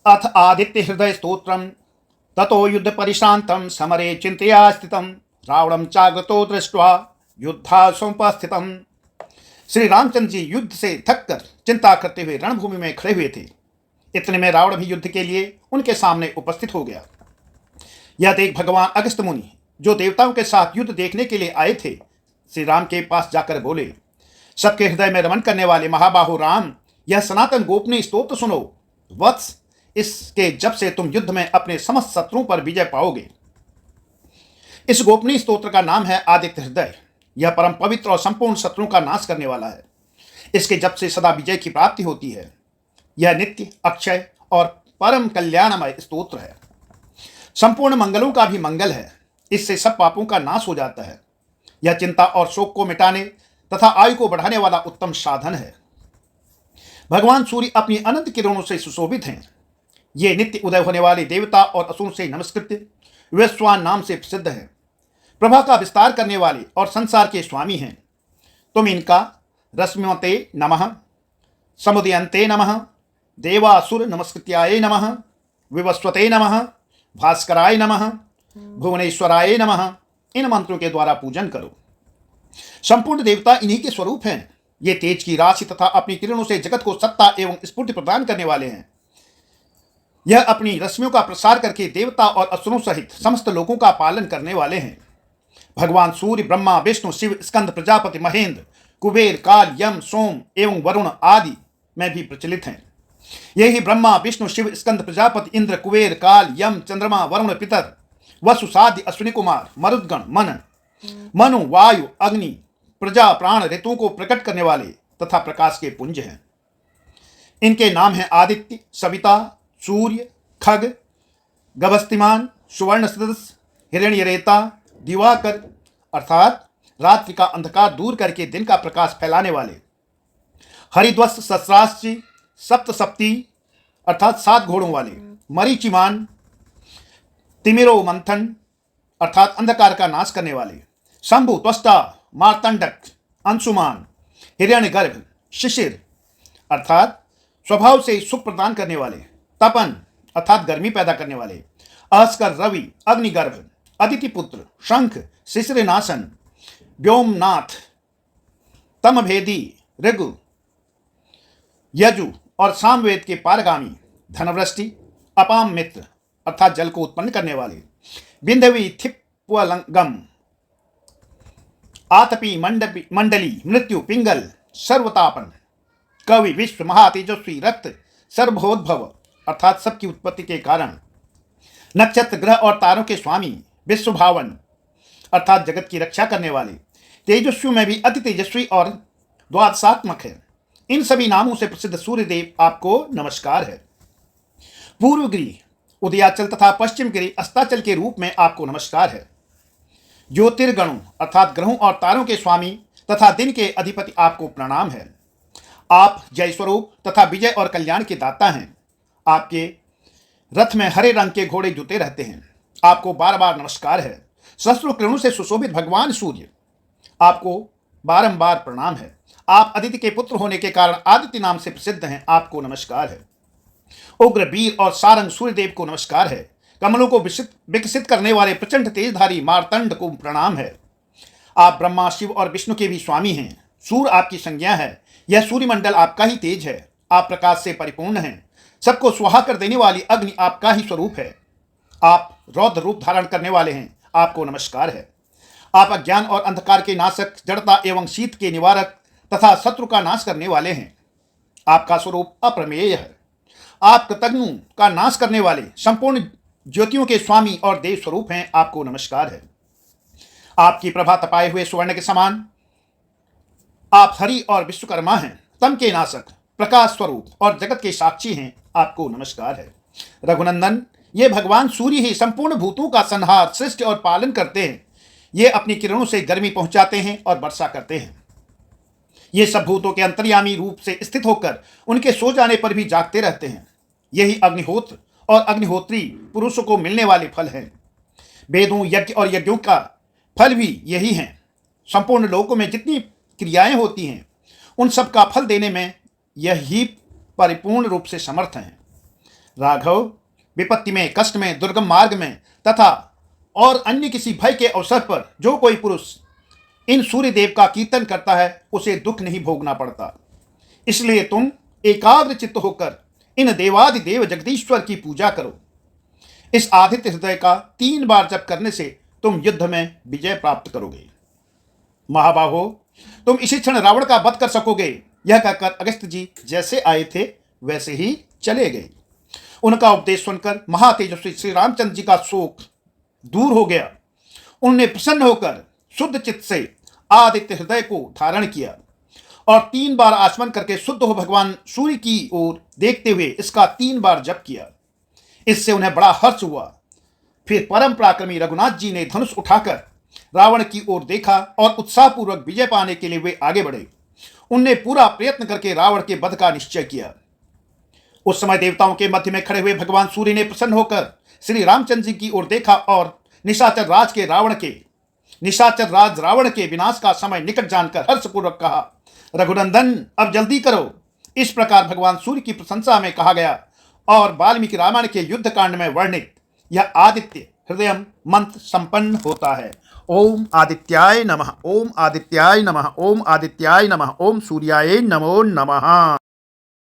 अथ आदित्य हृदय स्तोत्रम ततो युद्ध परिशांतम समरे चिंतया स्थितम रावणम चाग्रतो दृष्ट्वा युद्धासमुपस्थितम। श्री रामचंद्र जी युद्ध से थककर चिंता करते हुए रणभूमि में खड़े हुए थे। इतने में रावण भी युद्ध के लिए उनके सामने उपस्थित हो गया। यह देख भगवान अगस्त्य मुनि, जो देवताओं के साथ युद्ध देखने के लिए आए थे, श्री राम के पास जाकर बोले, सबके हृदय में रमन करने वाले महाबाहु राम, यह सनातन गोपनीय स्तोत्र सुनो। वत्स, इसके जप से तुम युद्ध में अपने समस्त शत्रुओं पर विजय पाओगे। इस गोपनीय स्तोत्र का नाम है आदित्य हृदय। यह परम पवित्र और संपूर्ण शत्रुओं का नाश करने वाला है। इसके जप से सदा विजय की प्राप्ति होती है। यह नित्य, अक्षय और परम कल्याणमय स्तोत्र है। संपूर्ण मंगलों का भी मंगल है। इससे सब पापों का नाश हो जाता है। यह चिंता और शोक को मिटाने तथा आयु को बढ़ाने वाला उत्तम साधन है। भगवान सूर्य अपनी अनंत किरणों से सुशोभित हैं। ये नित्य उदय होने वाले देवता और असुरों से नमस्कृत विश्वान नाम से प्रसिद्ध है। प्रभा का विस्तार करने वाले और संसार के स्वामी हैं। तुम इनका रश्मिवते नमः, समुदयन्ते नमः, देवासुर नमस्कृत्याय नमः, विवस्वते नमः, भास्कराय नमः, भुवनेश्वराय नमः, इन मंत्रों के द्वारा पूजन करो। संपूर्ण देवता इन्हीं के स्वरूप हैं। ये तेज की राशि तथा अपनी किरणों से जगत को सत्ता एवं स्फूर्ति प्रदान करने वाले हैं। यह अपनी रश्मियों का प्रसार करके देवता और असुरों सहित समस्त लोगों का पालन करने वाले हैं। भगवान सूर्य, ब्रह्मा, विष्णु, शिव, स्कंद, प्रजापति, महेंद्र, कुबेर, काल, यम, सोम एवं वरुण आदि में भी प्रचलित हैं। यही ब्रह्मा, विष्णु, शिव, स्कंद, प्रजापति, इंद्र, कुबेर, काल, यम, चंद्रमा, वरुण, पितर, वसु, साध्य, अश्विनी कुमार, मरुद्गण, मनु, वायु, अग्नि, प्रजा, प्राण, ऋतुओं को प्रकट करने वाले तथा प्रकाश के पुंज हैं। इनके नाम हैं आदित्य, सविता, सूर्य, खग, गभस्तिमान, सुवर्ण सदस्य, हिरण्यरेता, दिवाकर अर्थात रात्रि का अंधकार दूर करके दिन का प्रकाश फैलाने वाले, हरिध्वस्त, सहस्रास्त्री, सप्तसप्ती अर्थात 7 घोड़ों वाले, मरीचिमान, तिमिरो मंथन अर्थात अंधकार का नाश करने वाले, शंभु, त्वष्टा, मार्तंडक, अंशुमान, हिरण्यगर्भ, शिशिर अर्थात स्वभाव से सुख प्रदान करने वाले, तपन अर्थात गर्मी पैदा करने वाले, अस्कर, रवि, अग्निगर्भ, अदिति पुत्र, शंख, शिशिरनाशन, व्योमनाथ, तमभेदी, ऋगु, यजु और सामवेद के पारगामी, धनवृष्टि, अपाम मित्र अर्थात जल को उत्पन्न करने वाले, बिंदवी, थिप्वलंगम, आतपी, मंडली, मृत्यु, पिंगल, सर्वतापन, कवि, विश्व, महातेजस्वी, रक्त, सर्वोद्भव अर्थात सबकी उत्पत्ति के कारण, नक्षत्र, ग्रह और तारों के स्वामी, विश्वभावन अर्थात जगत की रक्षा करने वाले, तेजस्वी में भी अति तेजस्वी और द्वादशात्मक है। इन सभी नामों से प्रसिद्ध सूर्यदेव आपको नमस्कार है। पूर्वगिरी, उदयाचल तथा पश्चिम गिरी अस्ताचल के रूप में आपको नमस्कार है। ज्योतिर्गणों अर्थात ग्रहों और तारों के स्वामी तथा दिन के अधिपति आपको प्रणाम है। आप जय स्वरूप तथा विजय और कल्याण के दाता हैं। आपके रथ में हरे रंग के घोड़े जुते रहते हैं। आपको बार बार नमस्कार है। सहस्रों किरणों से सुशोभित भगवान सूर्य, आपको बारंबार प्रणाम है। आप अदिति के पुत्र होने के कारण आदित्य नाम से प्रसिद्ध हैं। आपको नमस्कार है। उग्र, वीर और सारंग सूर्यदेव को नमस्कार है। कमलों को विकसित करने वाले प्रचंड तेजधारी मार्तंड को प्रणाम है। आप ब्रह्मा, शिव और विष्णु के भी स्वामी हैं। सूर्य आपकी संज्ञा है। यह सूर्यमंडल आपका ही तेज है। आप प्रकाश से परिपूर्ण हैं। सबको सुहा कर देने वाली अग्नि आपका ही स्वरूप है। आप रौद्र रूप धारण करने वाले हैं। आपको नमस्कार है। आप अज्ञान और अंधकार के नाशक, जड़ता एवं शीत के निवारक तथा शत्रु का नाश करने वाले हैं। आपका स्वरूप अप्रमेय है। आप कृतज्ञों का नाश करने वाले, संपूर्ण ज्योतियों के स्वामी और देव स्वरूप हैं। आपको नमस्कार है। आपकी प्रभा तपाए हुए स्वर्ण के समान। आप हरि और विश्वकर्मा हैं। तम के नाशक, प्रकाश स्वरूप और जगत के साक्षी हैं। आपको नमस्कार है। रघुनंदन, ये भगवान सूर्य ही संपूर्ण भूतों का संहार, सृष्टि और पालन करते हैं। ये अपनी किरणों से गर्मी पहुंचाते हैं और वर्षा करते हैं। ये सब भूतों के अंतर्यामी रूप से स्थित होकर उनके सो जाने पर भी जागते रहते हैं। यही अग्निहोत्र और अग्निहोत्री पुरुषों को मिलने वाले फल हैं। वेदों, यज्ञ और यज्ञों का फल भी यही हैं। संपूर्ण लोकों में जितनी क्रियाएं होती हैं, उन सब का फल देने में यही परिपूर्ण रूप से समर्थ हैं। राघव, विपत्ति में, कष्ट में, दुर्गम मार्ग में तथा और अन्य किसी भय के अवसर पर जो कोई पुरुष इन सूर्य देव का कीर्तन करता है उसे दुख नहीं भोगना पड़ता। इसलिए तुम एकाग्र चित्त होकर इन देवादिदेव जगदीश्वर की पूजा करो। इस आदित्य हृदय का 3 बार जप करने से तुम युद्ध में विजय प्राप्त करोगे। महाबाहो, तुम इसी क्षण रावण का वध कर सकोगे। यह कहकर अगस्त्य जी जैसे आए थे वैसे ही चले गए। उनका उपदेश सुनकर महातेजस्वी श्री रामचंद्र जी का शोक दूर हो गया। उन्होंने प्रसन्न होकर शुद्ध चित्त से आदित्य हृदय को धारण किया और 3 बार आचमन करके शुद्ध हो भगवान सूर्य की ओर देखते हुए इसका 3 बार जप किया। इससे उन्हें बड़ा हर्ष हुआ। फिर परम पराक्रमी रघुनाथ जी ने धनुष उठाकर रावण की ओर देखा और उत्साहपूर्वक विजय पाने के लिए वे आगे बढ़े। उनने पूरा प्रयत्न करके रावण के वध का निश्चय किया। उस समय देवताओं के मध्य में खड़े हुए भगवान सूर्य ने प्रसन्न होकर श्री रामचंद्र जी की ओर देखा और निशाचर राज रावण के विनाश का समय निकट जानकर हर्षपूर्वक कहा, रघुनंदन अब जल्दी करो। इस प्रकार भगवान सूर्य की प्रशंसा में कहा गया और वाल्मीकि रामायण के युद्ध कांड में वर्णित यह आदित्य हृदय मंत्र संपन्न होता है। ओम आदित्याय नमः, ओम आदित्याय नमः, ओम आदित्याय नमः, ओम सूर्याय नमो नमः।